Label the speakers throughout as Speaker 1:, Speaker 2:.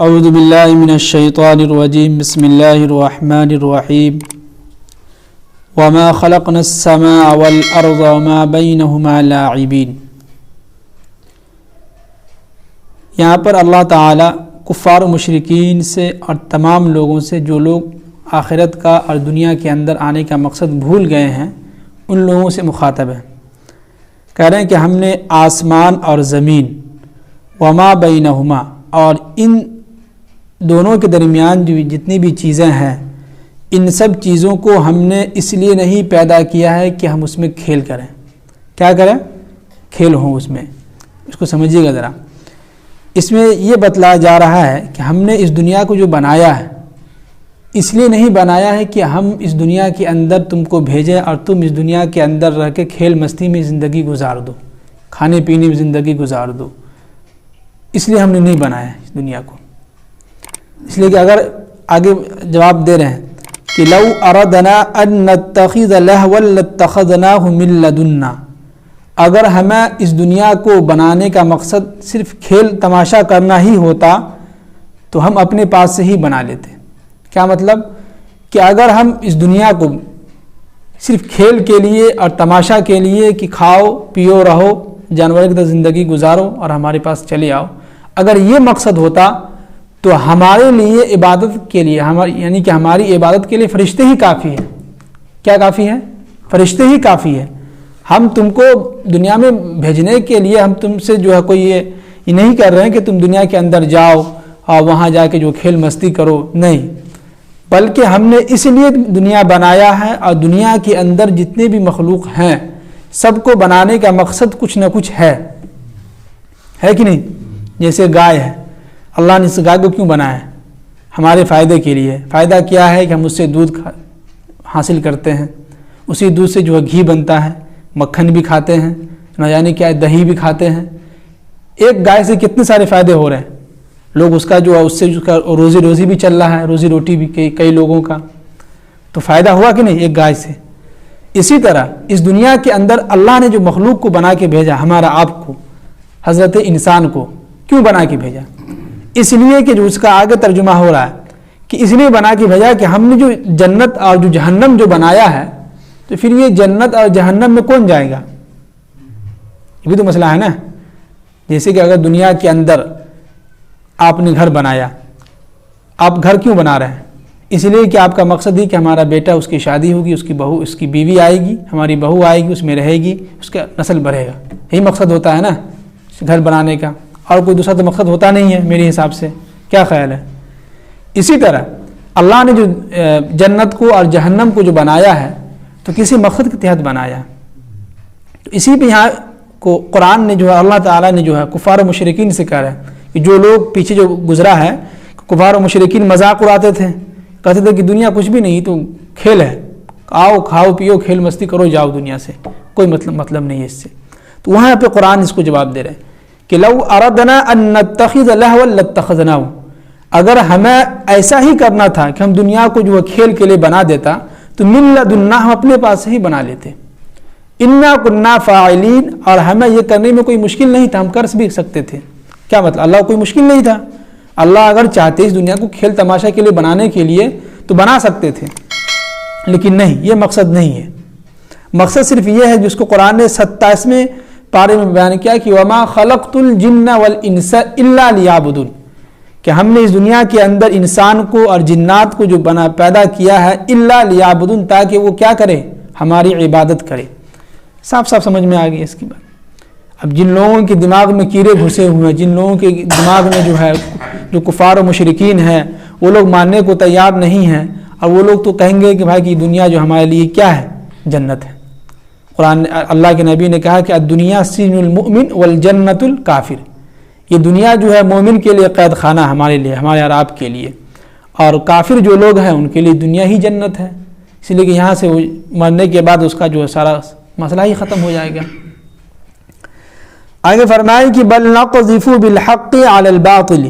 Speaker 1: اعوذ باللہ من الشیطان الرجیم بسم اللہ الرحمن الرحیم وما خلقنا السماء والارض وما بینہما لاعبین۔ یہاں پر اللہ تعالی کفار و مشرکین سے اور تمام لوگوں سے جو لوگ آخرت کا اور دنیا کے اندر آنے کا مقصد بھول گئے ہیں ان لوگوں سے مخاطب ہے۔ کہہ رہے ہیں کہ ہم نے آسمان اور زمین وما بینہما اور ان دونوں کے درمیان جو جتنی بھی چیزیں ہیں ان سب چیزوں کو ہم نے اس لیے نہیں پیدا کیا ہے کہ ہم اس میں کھیل کریں۔ کیا کریں؟ کھیل ہوں اس میں۔ اس کو سمجھیے گا ذرا۔ اس میں یہ بتلایا جا رہا ہے کہ ہم نے اس دنیا کو جو بنایا ہے اس لیے نہیں بنایا ہے کہ ہم اس دنیا کے اندر تم کو بھیجیں اور تم اس دنیا کے اندر رہ کے کھیل مستی میں زندگی گزار دو، کھانے پینے میں زندگی گزار دو۔ اس لیے ہم نے نہیں بنایا ہے اس دنیا کو۔ اس لیے کہ اگر آگے جواب دے رہے ہیں کہ لو اردنا ان نتخذ لہوا لاتخذناہ من لدنا، اگر ہمیں اس دنیا کو بنانے کا مقصد صرف کھیل تماشا کرنا ہی ہوتا تو ہم اپنے پاس سے ہی بنا لیتے۔ کیا مطلب؟ کہ اگر ہم اس دنیا کو صرف کھیل کے لیے اور تماشا کے لیے کہ کھاؤ پیو رہو جانوروں کی طرح زندگی گزارو اور ہمارے پاس چلے آؤ، اگر یہ مقصد ہوتا تو ہمارے لیے عبادت کے لیے یعنی کہ ہماری عبادت کے لیے فرشتے ہی کافی ہیں۔ کیا کافی ہے؟ فرشتے ہی کافی ہے۔ ہم تم کو دنیا میں بھیجنے کے لیے ہم تم سے جو ہے کوئی یہ نہیں کر رہے ہیں کہ تم دنیا کے اندر جاؤ اور وہاں جا کے جو کھیل مستی کرو، نہیں، بلکہ ہم نے اس لیے دنیا بنایا ہے اور دنیا کے اندر جتنے بھی مخلوق ہیں سب کو بنانے کا مقصد کچھ نہ کچھ ہے کہ نہیں؟ جیسے گائے ہے، اللہ نے اس گائے کو کیوں بنایا ہے؟ ہمارے فائدے کے لیے۔ فائدہ کیا ہے کہ ہم اس سے دودھ حاصل کرتے ہیں، اسی دودھ سے جو ہے گھی بنتا ہے، مکھن بھی کھاتے ہیں، نہ جانے کیا دہی بھی کھاتے ہیں۔ ایک گائے سے کتنے سارے فائدے ہو رہے ہیں، لوگ اس کا جو ہے اس سے روزی بھی چل رہا ہے، روزی روٹی بھی کئی لوگوں کا، تو فائدہ ہوا کہ نہیں ایک گائے سے۔ اسی طرح اس دنیا کے اندر اللہ نے جو مخلوق کو بنا کے بھیجا، ہمارا آپ کو، حضرت انسان کو کیوں بنا کے بھیجا؟ اس لیے کہ جو اس کا آگے ترجمہ ہو رہا ہے کہ اس لیے بنا کے بھیجا کہ ہم نے جو جنت اور جو جہنم جو بنایا ہے تو پھر یہ جنت اور جہنم میں کون جائے گا؟ یہ بھی تو مسئلہ ہے نا۔ جیسے کہ اگر دنیا کے اندر آپ نے گھر بنایا، آپ گھر کیوں بنا رہے ہیں؟ اس لیے کہ آپ کا مقصد ہی کہ ہمارا بیٹا، اس کی شادی ہوگی، اس کی بہو، اس کی بیوی آئے گی، ہماری بہو آئے گی، اس میں رہے گی، اس کا نسل بڑھے گا۔ یہی مقصد ہوتا ہے نا گھر بنانے کا، اور کوئی دوسرا تو مقصد ہوتا نہیں ہے میرے حساب سے۔ کیا خیال ہے؟ اسی طرح اللہ نے جو جنت کو اور جہنم کو جو بنایا ہے تو کسی مقصد کے تحت بنایا ہے۔ تو اسی پہ یہاں کو قرآن نے جو ہے اللہ تعالیٰ نے جو ہے کفار و مشرکین سے کہا ہے کہ جو لوگ پیچھے جو گزرا ہے کفار و مشرکین مذاق اڑاتے تھے، کہتے تھے کہ دنیا کچھ بھی نہیں، تو کھیل ہے، آؤ کھاؤ پیو کھیل مستی کرو جاؤ دنیا سے، کوئی مطلب نہیں ہے اس سے۔ تو وہاں پہ قرآن اس کو جواب دے رہے ہیں کہ لو اردنا ان نتخذ لہوا لاتخذناہ، اگر ہمیں ایسا ہی کرنا تھا کہ ہم دنیا کو جو کھیل کے لیے بنا دیتا تو من لدنا ہم اپنے پاس سے ہی بنا لیتے۔ انا کنا فاعلین، اور ہمیں یہ کرنے میں کوئی مشکل نہیں تھا، ہم کر بھی سکتے تھے۔ کیا مطلب؟ اللہ کو کوئی مشکل نہیں تھا، اللہ اگر چاہتے اس دنیا کو کھیل تماشا کے لیے بنانے کے لیے تو بنا سکتے تھے، لیکن نہیں، یہ مقصد نہیں ہے۔ مقصد صرف یہ ہے جس کو قرآن نے 27ویں پارے میں بیان کیا کہ وما خلقت الجن والانس الا لیعبدون، کہ ہم نے اس دنیا کے اندر انسان کو اور جنات کو جو پیدا کیا ہے الا لیعبدون، تاکہ وہ کیا کرے؟ ہماری عبادت کرے۔ صاف صاف سمجھ میں آ گئی اس کی بات۔ اب جن لوگوں کے دماغ میں کیڑے گھسے ہوئے ہیں، جن لوگوں کے دماغ میں جو ہے جو کفار و مشرکین ہیں وہ لوگ ماننے کو تیار نہیں ہیں، اور وہ لوگ تو کہیں گے کہ بھائی کہ دنیا جو ہمارے لیے کیا ہے؟ جنت ہے۔ قرآن اللہ کے نبی نے کہا کہ الدنیا سجن المؤمن والجنت الکافر، یہ دنیا جو ہے مومن کے لیے قید خانہ، ہمارے لیے، ہمارے اور آپ کے لیے، اور کافر جو لوگ ہیں ان کے لیے دنیا ہی جنت ہے۔ اس لیے کہ یہاں سے مرنے کے بعد اس کا جو ہے سارا مسئلہ ہی ختم ہو جائے گا۔ آگے فرمائے کہ بل نقذف بالحق علی الباطل،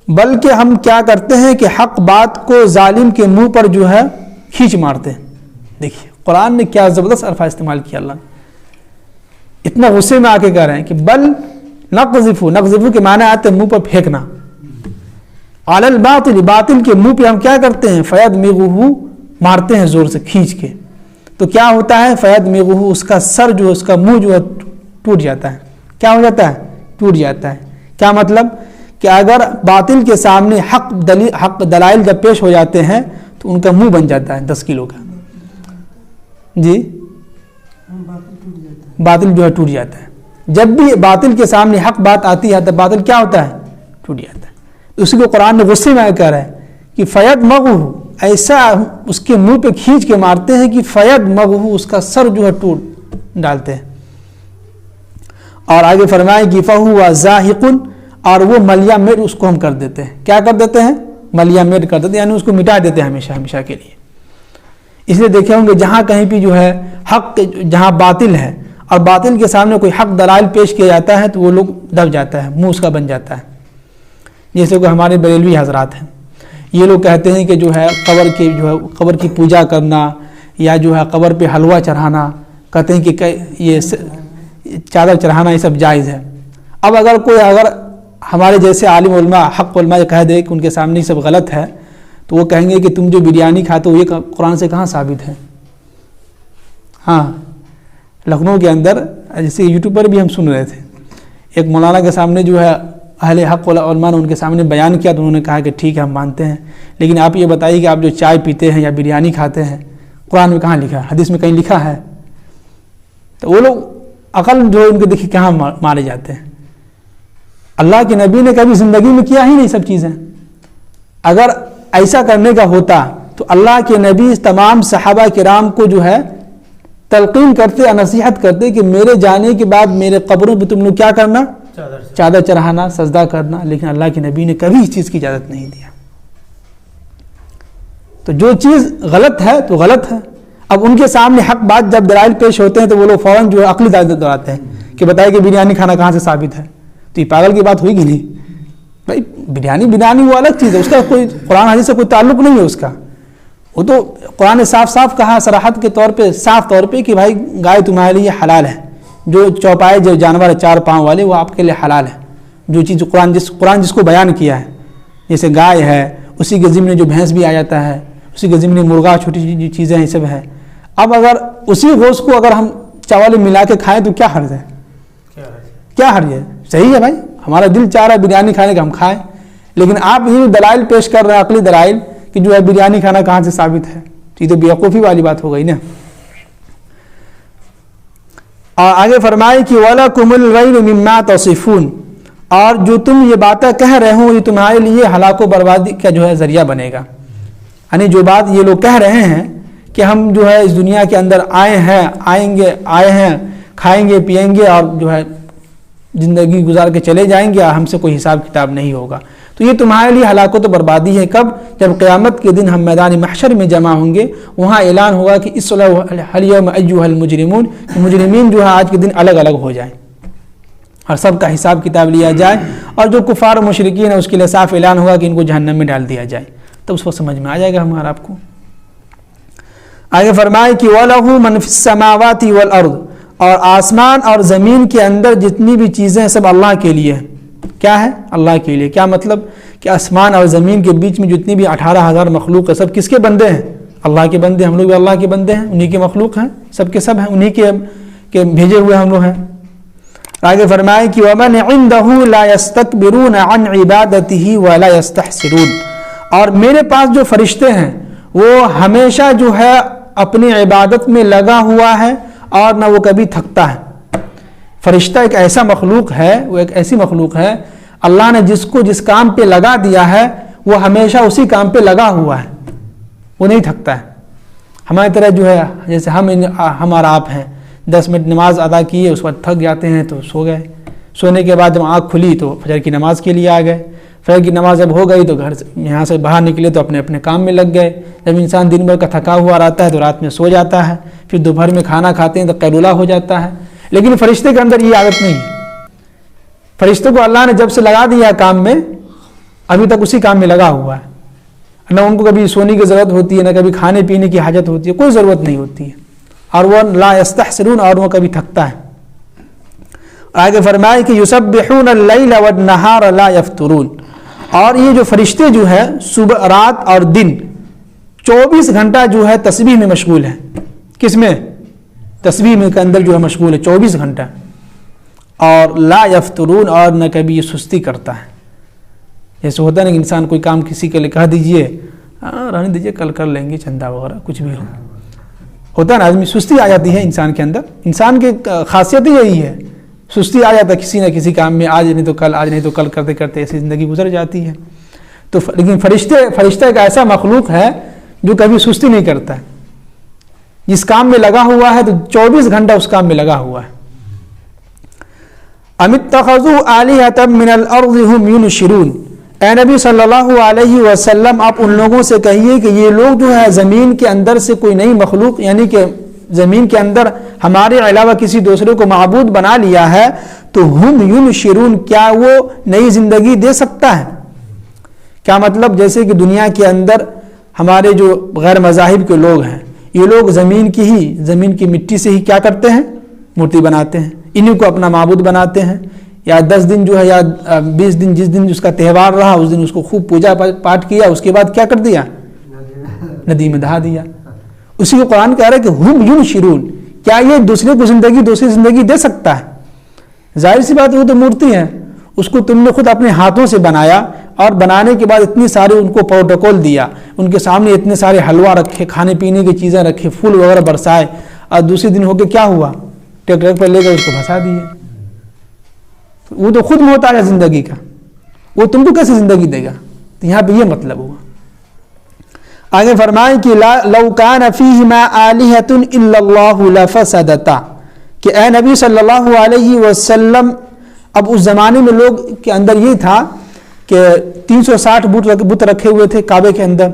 Speaker 1: بلکہ ہم کیا کرتے ہیں کہ حق بات کو ظالم کے منہ پر جو ہے کھینچ مارتے ہیں۔ دیکھیے قرآن نے کیا زبردست الفاظ استعمال کیا، اللہ نے اتنا غصے میں آ کے کہہ رہے ہیں کہ بل نقذف کے معنی آتے ہیں منہ پر پھینکنا، علی الباطل، باطل کے منہ پہ ہم کیا کرتے ہیں، فیدمغہ، مارتے ہیں زور سے کھینچ کے، تو کیا ہوتا ہے، فیدمغہ، اس کا سر جو ہے، اس کا منہ جو ہے ٹوٹ جاتا ہے. کیا ہو جاتا ہے، ٹوٹ جاتا ہے. کیا مطلب کہ اگر باطل کے سامنے حق دلائل جب پیش ہو جاتے ہیں تو ان کا منہ بن جاتا ہے 10 کلو کا. جی باطل جو ہے ٹوٹ جاتا ہے. جب بھی باطل کے سامنے حق بات آتی ہے تو باطل کیا ہوتا ہے، ٹوٹ جاتا ہے. اسی کو قرآن نے غصے میں کہہ رہا ہے کہ فیدمغہ، ایسا اس کے منہ پہ کھینچ کے مارتے ہیں کہ فیدمغہ، اس کا سر جو ہے ٹوٹ ڈالتے ہیں. اور آگے فرمائے کہ فہو زاہق، اور وہ ملیا میٹ اس کو ہم کر دیتے ہیں. کیا کر دیتے ہیں، ملیا میٹ کر دیتے ہیں، یعنی اس کو مٹا دیتے ہیں ہمیشہ ہمیشہ کے لیے. اس لیے دیکھے ہوں گے جہاں کہیں بھی جو ہے حق، جہاں باطل ہے اور باطل کے سامنے کوئی حق دلائل پیش کیا جاتا ہے تو وہ لوگ دب جاتا ہے، منہ اس کا بن جاتا ہے. جیسے کہ ہمارے بریلوی حضرات ہیں، یہ لوگ کہتے ہیں کہ جو ہے قبر کی پوجا کرنا یا جو ہے قبر پہ حلوہ چڑھانا، کہتے ہیں کہ یہ چادر چڑھانا یہ سب جائز ہے. اب اگر ہمارے جیسے عالم علماء، حق علماء یہ کہہ دے کہ ان کے سامنے یہ سب غلط ہے تو وہ کہیں گے کہ تم جو بریانی کھاتے ہو یہ قرآن سے کہاں ثابت ہے. ہاں لکھنؤ کے اندر جیسے یوٹیوب پر بھی ہم سن رہے تھے، ایک مولانا کے سامنے جو ہے اہل حق علماء نے ان کے سامنے بیان کیا تو انہوں نے کہا کہ ٹھیک ہے ہم مانتے ہیں، لیکن آپ یہ بتائیے کہ آپ جو چائے پیتے ہیں یا بریانی کھاتے ہیں قرآن میں کہاں لکھا ہے، حدیث میں کہیں لکھا ہے؟ تو وہ لوگ عقل جو ان کے دیکھیے کہاں مارے جاتے ہیں. اللہ کے نبی نے کبھی زندگی میں کیا ہی نہیں سب چیزیں. اگر ایسا کرنے کا ہوتا تو اللہ کے نبی تمام صحابہ کرام کو جو ہے تلقین کرتے، نصیحت کرتے کہ میرے جانے کے بعد میرے قبروں پہ تم لوگ کیا کرنا، چادر چڑھانا، سجدہ کرنا. لیکن اللہ کے نبی نے کبھی اس چیز کی اجازت نہیں دیا. تو جو چیز غلط ہے تو غلط ہے. اب ان کے سامنے حق بات جب دلائل پیش ہوتے ہیں تو وہ لوگ فوراً جو ہے عقلی دلائل دہراتے ہیں کہ بتائے کہ بریانی کھانا کہاں سے ثابت ہے. تو یہ پاگل کی بات ہوئی کہ نہیں بھائی؟ بریانی وہ الگ چیز ہے، اس کا کوئی قرآن حدیث سے کوئی تعلق نہیں ہے اس کا. وہ تو قرآن نے صاف کہا صراحت کے طور پہ، صاف طور پہ کہ بھائی گائے تمہارے لیے حلال ہے، جو چوپائے جو جانور 4 پاؤں والے وہ آپ کے لیے حلال ہے. جو چیز قرآن جس کو بیان کیا ہے، جیسے گائے ہے اسی کے ضمن جو بھینس بھی آ جاتا ہے، اسی کے ضمن مرغا، چھوٹی چیزیں یہ سب ہے. اب اگر اسی گوشت کو اگر ہم چاول ملا کے کھائیں تو کیا حرج ہے؟ کیا حرج ہے؟ صحیح ہے بھائی، ہمارا دل چاہ رہا ہے بریانی کھانے کا ہم کھائیں، لیکن آپ یہ دلائل پیش کر رہے ہیں عقلی دلائل کہ جو ہے بریانی کھانا کہاں سے ثابت ہے. تو یہ تو بیوقوفی والی بات ہو گئی نا. اور آگے فرمائے کہ وَلَكُمُ الْوَيْلُ مِمَّا تَصِفُونَ، اور جو تم یہ باتیں کہہ رہے ہو یہ تمہارے لیے ہلاک و بربادی کا جو ہے ذریعہ بنے گا. یعنی جو بات یہ لوگ کہہ رہے ہیں کہ ہم جو ہے اس دنیا کے اندر آئے ہیں کھائیں گے پیئیں گے اور جو ہے زندگی گزار کے چلے جائیں گے، ہم سے کوئی حساب کتاب نہیں ہوگا، تو یہ تمہارے لیے ہلاکت و بربادی ہے. کب؟ جب قیامت کے دن ہم میدان محشر میں جمع ہوں گے، وہاں اعلان ہوگا کہ اصلوا اليوم ایھا المجرمون، مجرمین جو ہے آج کے دن الگ الگ ہو جائیں اور سب کا حساب کتاب لیا جائے. اور جو کفار و مشرکین ہیں اس کے لیے صاف اعلان ہوگا کہ ان کو جہنم میں ڈال دیا جائے. تب اس وقت سمجھ میں آ جائے گا ہمارا آپ کو. آگے فرمائے کہ وَلَهُ مَنْ فِي السَّمَاوَاتِ وَالْأَرْضِ، اور آسمان اور زمین کے اندر جتنی بھی چیزیں سب اللہ کے لیے ہیں. کیا ہے؟ اللہ کے لیے. کیا مطلب؟ کہ آسمان اور زمین کے بیچ میں جتنی بھی 18,000 مخلوق ہے سب کس کے بندے ہیں؟ اللہ کے بندے. ہم لوگ بھی اللہ کے بندے ہیں، انہی کے مخلوق ہیں، سب کے سب ہیں، انہی کے بھیجے ہوئے ہم لوگ ہیں. آگے فرمائے کہ وَمَنْ عِنْدَهُ لَا يَسْتَكْبِرُونَ عَنْ عِبَادَتِهِ وَلَا يَسْتَحْسِرُونَ، اور میرے پاس جو فرشتے ہیں وہ ہمیشہ جو ہے اپنی عبادت میں لگا ہوا ہے اور نہ وہ کبھی تھکتا ہے. فرشتہ ایک ایسا مخلوق ہے، وہ ایک ایسی مخلوق ہے اللہ نے جس کو جس کام پہ لگا دیا ہے وہ ہمیشہ اسی کام پہ لگا ہوا ہے، وہ نہیں تھکتا ہے. ہماری طرح جو ہے جیسے ہم اور آپ ہیں، 10 منٹ نماز ادا کیے اس وقت تھک جاتے ہیں تو سو گئے، سونے کے بعد جب آنکھ کھلی تو فجر کی نماز کے لیے آ گئے، فجر کی نماز جب ہو گئی تو گھر سے یہاں سے باہر نکلے تو اپنے اپنے کام میں لگ گئے. جب انسان دن بھر کا تھکا ہوا رہتا ہے تو رات میں سو جاتا ہے، پھر دوپہر میں کھانا کھاتے ہیں تو قیلولہ ہو جاتا ہے. لیکن فرشتے کے اندر یہ عادت نہیں ہے. فرشتوں کو اللہ نے جب سے لگا دیا کام میں ابھی تک اسی کام میں لگا ہوا ہے. نہ ان کو کبھی سونے کی ضرورت ہوتی ہے، نہ کبھی کھانے پینے کی حاجت ہوتی ہے، کوئی ضرورت نہیں ہوتی ہے. اور وہ لا یستحسرون، اور وہ کبھی تھکتا ہے. آگے فرمائے کہ یسبحون اللیل والنہار لا یفترون، اور یہ جو فرشتے جو ہے صبح رات اور دن 24 گھنٹہ جو ہے تسبیح میں مشغول ہیں. کس میں؟ تسبیح میں کے اندر جو ہے مشغول ہے 24 گھنٹہ. اور لا یفترون، اور نہ کبھی یہ سستی کرتا ہے. جیسے ہوتا ہے نا کہ انسان کوئی کام کسی کے لیے کہہ دیجئے رہنے دیجئے کل کر لیں گے چندہ وغیرہ کچھ بھی ہوتا ہے نا، آدمی سستی آ جاتی ہے انسان کے اندر. انسان کی خاصیت ہی یہی ہے، سستی آ جاتا ہے کسی نہ کسی کام میں، آج نہیں تو کل، آج نہیں تو کل کرتے کرتے ایسی زندگی گزر جاتی ہے. تو لیکن فرشتہ ایک ایسا مخلوق ہے جو کبھی سستی نہیں کرتا ہے. جس کام میں لگا ہوا ہے تو 24 گھنٹہ اس کام میں لگا ہوا ہے. ام اتخذوا آلہۃ من الارض هم ینشرون، اے نبی صلی اللہ علیہ وسلم آپ ان لوگوں سے کہیے کہ یہ لوگ جو ہے زمین کے اندر سے کوئی نئی مخلوق، یعنی کہ زمین کے اندر ہمارے علاوہ کسی دوسرے کو معبود بنا لیا ہے تو ہم ینشرون، کیا وہ نئی زندگی دے سکتا ہے؟ کیا مطلب؟ جیسے کہ دنیا کے اندر ہمارے جو غیر مذاہب کے لوگ ہیں، یہ لوگ زمین کی مٹی سے ہی کیا کرتے ہیں؟ مورتی بناتے ہیں، انہیں کو اپنا معبود بناتے ہیں. یا 10 دن جو ہے یا 20 دن جس دن اس کا تہوار رہا اس دن اس کو خوب پوجا پاٹ کیا، اس کے بعد کیا کر دیا؟ ندی میں دہا دیا. اسی کو قرآن کہہ رہا ہے کہ ہم ینشرون، کیا یہ دوسری زندگی دے سکتا ہے؟ ظاہر سی بات، وہ تو مورتی ہے، اس کو تم نے خود اپنے ہاتھوں سے بنایا، اور بنانے کے بعد اتنی سارے ان کو پروٹوکول دیا، ان کے سامنے اتنے سارے حلوہ رکھے، کھانے پینے کی چیزیں رکھے، پھول وغیرہ برسائے، اور دوسرے دن ہو کے کیا ہوا؟ ٹریکٹر پر لے کر اس کو بھسا دیے. وہ تو خود محتاج ہے زندگی کا، وہ تم کو کیسے زندگی دے گا؟ تو یہاں پہ یہ مطلب ہوا. آگے فرمائیں کہ لو کان فیہما آلہۃ الا اللہ لفسدتا، کہ اے نبی صلی اللہ علیہ وسلم اب اس زمانے میں لوگ کے اندر یہ تھا کہ 360 بت رکھے ہوئے تھے کعبے کے اندر.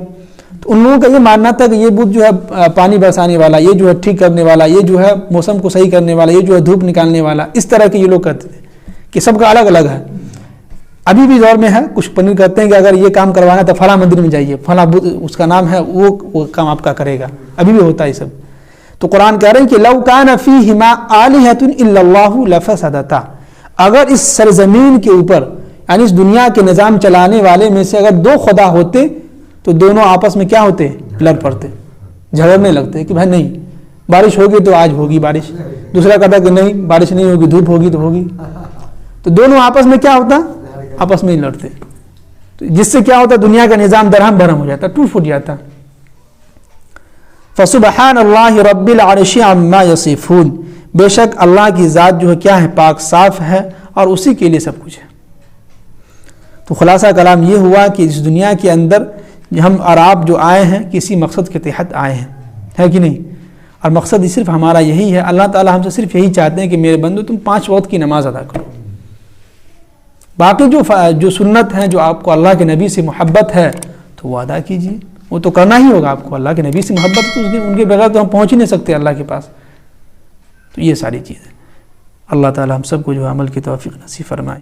Speaker 1: تو ان لوگوں کا یہ ماننا تھا کہ یہ بت جو ہے پانی برسانے والا، یہ جو ہے ٹھیک کرنے والا، یہ جو ہے موسم کو صحیح کرنے والا، یہ جو ہے دھوپ نکالنے والا، اس طرح کے یہ لوگ کہتے تھے کہ سب کا الگ الگ ہے. ابھی بھی دور میں ہے، کچھ پنیر کہتے ہیں کہ اگر یہ کام کروانا تو فلاں مندر میں جائیے، فلاں اس کا نام ہے، وہ کام آپ کا کرے گا. ابھی بھی ہوتا ہے یہ سب. تو قرآن کہہ رہے ہیں کہ لو کان فیہما آلہۃ الا اللہ لفسدتا، اگر اس سرزمین کے اوپر یعنی اس دنیا کے نظام چلانے والے میں سے اگر 2 خدا ہوتے تو دونوں آپس میں کیا ہوتے؟ لڑ پڑتے، جھگڑنے لگتے کہ بھائی نہیں بارش ہوگی تو آج ہوگی بارش، دوسرا کہتا کہ نہیں بارش نہیں ہوگی، دھوپ ہوگی تو ہوگی. تو دونوں آپس میں کیا ہوتا؟ آپس میں ہی لڑتے. تو جس سے کیا ہوتا؟ دنیا کا نظام درہم برہم ہو جاتا، ٹوٹ پھوٹ جاتا. فسبحان اللہ رب العرش عما یصفون، بے شک اللہ کی ذات جو ہے کیا ہے؟ پاک صاف ہے، اور اسی کے لیے سب کچھ ہے. تو خلاصہ کلام یہ ہوا کہ اس دنیا کے اندر ہم اور آپ جو آئے ہیں کسی مقصد کے تحت آئے ہیں، ہے کہ نہیں؟ اور مقصد صرف ہمارا یہی ہے، اللہ تعالیٰ ہم سے صرف یہی چاہتے ہیں کہ میرے بندو تم 5 وقت کی نماز ادا کرو. باقی جو سنت ہیں، جو آپ کو اللہ کے نبی سے محبت ہے تو وہ ادا کیجیے، وہ تو کرنا ہی ہوگا آپ کو. اللہ کے نبی سے محبت تو ان کے بغیر تو ہم پہنچ ہی نہیں سکتے اللہ کے پاس. تو یہ ساری چیزیں اللہ تعالیٰ ہم سب کو جو عمل کی توفیق نصیب فرمائے.